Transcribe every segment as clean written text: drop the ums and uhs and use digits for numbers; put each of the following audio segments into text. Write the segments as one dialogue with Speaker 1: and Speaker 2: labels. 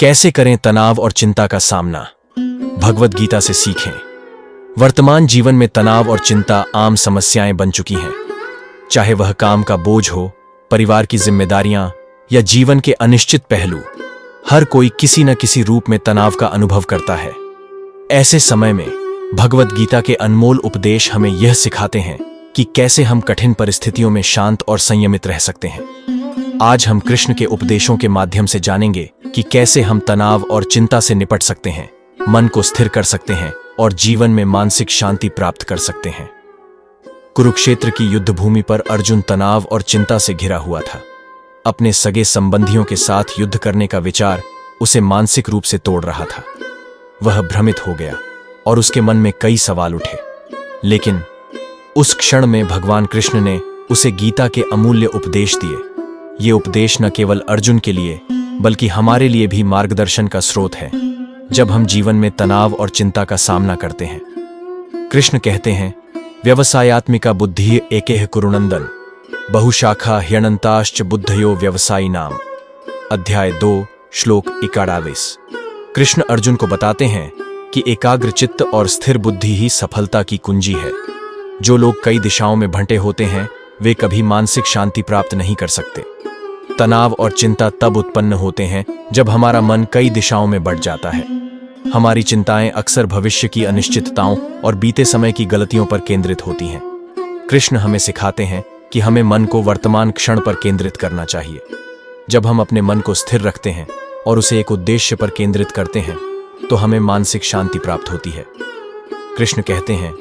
Speaker 1: कैसे करें तनाव और चिंता का सामना, भगवद गीता से सीखें। वर्तमान जीवन में तनाव और चिंता आम समस्याएं बन चुकी हैं। चाहे वह काम का बोझ हो, परिवार की जिम्मेदारियां या जीवन के अनिश्चित पहलू, हर कोई किसी न किसी रूप में तनाव का अनुभव करता है। ऐसे समय में भगवद गीता के अनमोल उपदेश हमें यह सिखाते हैं कि कैसे हम कठिन परिस्थितियों में शांत और संयमित रह सकते हैं। आज हम कृष्ण के उपदेशों के माध्यम से जानेंगे कि कैसे हम तनाव और चिंता से निपट सकते हैं, मन को स्थिर कर सकते हैं और जीवन में मानसिक शांति प्राप्त कर सकते हैं। कुरुक्षेत्र की युद्ध भूमि पर अर्जुन तनाव और चिंता से घिरा हुआ था। अपने सगे संबंधियों के साथ युद्ध करने का विचार उसे मानसिक रूप से तोड़ रहा था। वह भ्रमित हो गया और उसके मन में कई सवाल उठे। लेकिन उस क्षण में भगवान कृष्ण ने उसे गीता के अमूल्य उपदेश दिए। ये उपदेश न केवल अर्जुन के लिए बल्कि हमारे लिए भी मार्गदर्शन का स्रोत है जब हम जीवन में तनाव और चिंता का सामना करते हैं। कृष्ण कहते हैं, व्यवसायात्मिका बुद्धि एकेह कुरुनंदन बहुशाखा ह्यनंताश्च बुद्धयो व्यवसायी नाम। अध्याय 2 श्लोक 21। कृष्ण अर्जुन को बताते हैं कि एकाग्र चित्त और स्थिर बुद्धि ही सफलता की कुंजी है। जो लोग कई दिशाओं में भटके होते हैं वे कभी मानसिक शांति प्राप्त नहीं कर सकते। तनाव और चिंता तब उत्पन्न होते हैं जब हमारा मन कई दिशाओं में बढ़ जाता है। हमारी चिंताएं अक्सर भविष्य की अनिश्चितताओं और बीते समय की गलतियों पर केंद्रित होती हैं। कृष्ण हमें सिखाते हैं कि हमें मन को वर्तमान क्षण पर केंद्रित करना चाहिए। जब हम अपने मन को स्थिर रखते हैं और उसे एक उद्देश्य पर केंद्रित करते हैं तो हमें मानसिक शांति प्राप्त होती है। कृष्ण कहते हैं,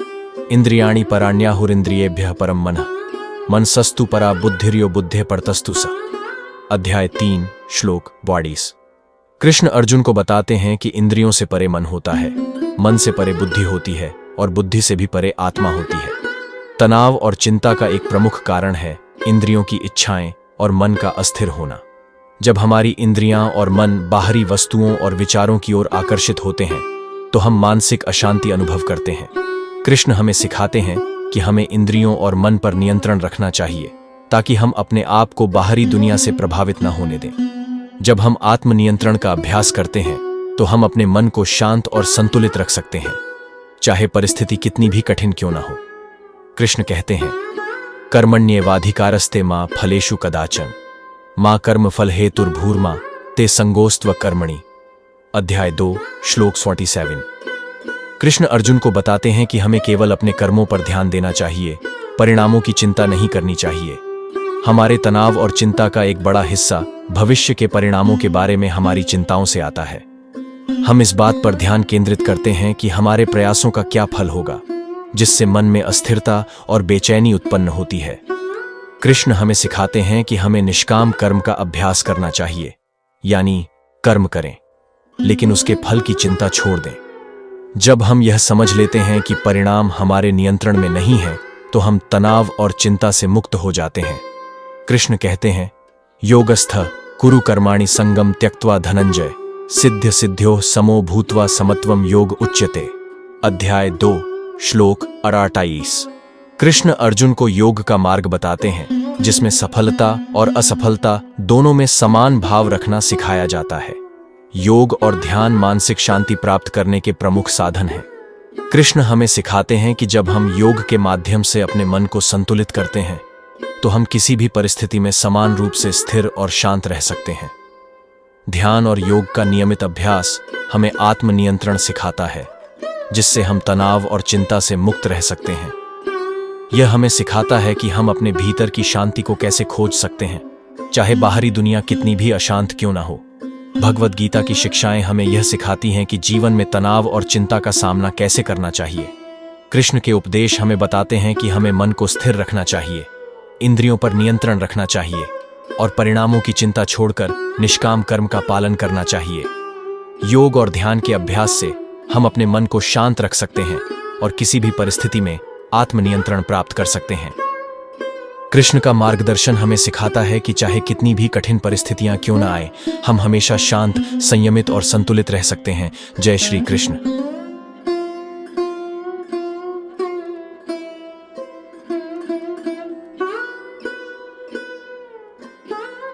Speaker 1: इंद्रियाणि पराण्याहुरिंद्रियेभ्यः परम मनः मनसस्तु परा बुद्धिर्यो बुद्धे परतस्तु सा। अध्याय 3 श्लोक 22। कृष्ण अर्जुन को बताते हैं कि इंद्रियों से परे मन होता है, मन से परे बुद्धि होती है और बुद्धि से भी परे आत्मा होती है। तनाव और चिंता का एक प्रमुख कारण है इंद्रियों की इच्छाएं और मन का अस्थिर होना। जब हमारी इंद्रियां और मन बाहरी वस्तुओं और विचारों की ओर आकर्षित होते हैं तो हम मानसिक अशांति अनुभव करते हैं। कृष्ण हमें सिखाते हैं कि हमें इंद्रियों और मन पर नियंत्रण रखना चाहिए ताकि हम अपने आप को बाहरी दुनिया से प्रभावित न होने दें। जब हम आत्मनियंत्रण का अभ्यास करते हैं तो हम अपने मन को शांत और संतुलित रख सकते हैं, चाहे परिस्थिति कितनी भी कठिन क्यों न हो। कृष्ण कहते हैं, कर्मण्येवाधिकारस्ते मा फलेषु कदाचन मां कर्म फल हेतुर्भूर्मा ते संगोस्त्व कर्मणि। अध्याय 2 श्लोक 47। कृष्ण अर्जुन को बताते हैं कि हमें केवल अपने कर्मों पर ध्यान देना चाहिए, परिणामों की चिंता नहीं करनी चाहिए। हमारे तनाव और चिंता का एक बड़ा हिस्सा भविष्य के परिणामों के बारे में हमारी चिंताओं से आता है। हम इस बात पर ध्यान केंद्रित करते हैं कि हमारे प्रयासों का क्या फल होगा, जिससे मन में अस्थिरता और बेचैनी उत्पन्न होती है। कृष्ण हमें सिखाते हैं कि हमें निष्काम कर्म का अभ्यास करना चाहिए, यानी कर्म करें लेकिन उसके फल की चिंता छोड़ दें। जब हम यह समझ लेते हैं कि परिणाम हमारे नियंत्रण में नहीं है तो हम तनाव और चिंता से मुक्त हो जाते हैं। कृष्ण कहते हैं, योगस्थ कुरु कर्माणि संगम त्यक्त्वा धनंजय सिद्ध सिद्ध्यो समो भूत्वा समत्वम योग उच्यते। अध्याय 2 श्लोक 28। कृष्ण अर्जुन को योग का मार्ग बताते हैं जिसमें सफलता और असफलता दोनों में समान भाव रखना सिखाया जाता है। योग और ध्यान मानसिक शांति प्राप्त करने के प्रमुख साधन हैं। कृष्ण हमें सिखाते हैं कि जब हम योग के माध्यम से अपने मन को संतुलित करते हैं तो हम किसी भी परिस्थिति में समान रूप से स्थिर और शांत रह सकते हैं। ध्यान और योग का नियमित अभ्यास हमें आत्मनियंत्रण सिखाता है, जिससे हम तनाव और चिंता से मुक्त रह सकते हैं। यह हमें सिखाता है कि हम अपने भीतर की शांति को कैसे खोज सकते हैं, चाहे बाहरी दुनिया कितनी भी अशांत क्यों ना हो। भगवद गीता की शिक्षाएं हमें यह सिखाती हैं कि जीवन में तनाव और चिंता का सामना कैसे करना चाहिए। कृष्ण के उपदेश हमें बताते हैं कि हमें मन को स्थिर रखना चाहिए, इंद्रियों पर नियंत्रण रखना चाहिए और परिणामों की चिंता छोड़कर निष्काम कर्म का पालन करना चाहिए। योग और ध्यान के अभ्यास से हम अपने मन को शांत रख सकते हैं और किसी भी परिस्थिति में आत्मनियंत्रण प्राप्त कर सकते हैं। कृष्ण का मार्गदर्शन हमें सिखाता है कि चाहे कितनी भी कठिन परिस्थितियां क्यों न आए, हम हमेशा शांत, संयमित और संतुलित रह सकते हैं। जय श्री कृष्ण।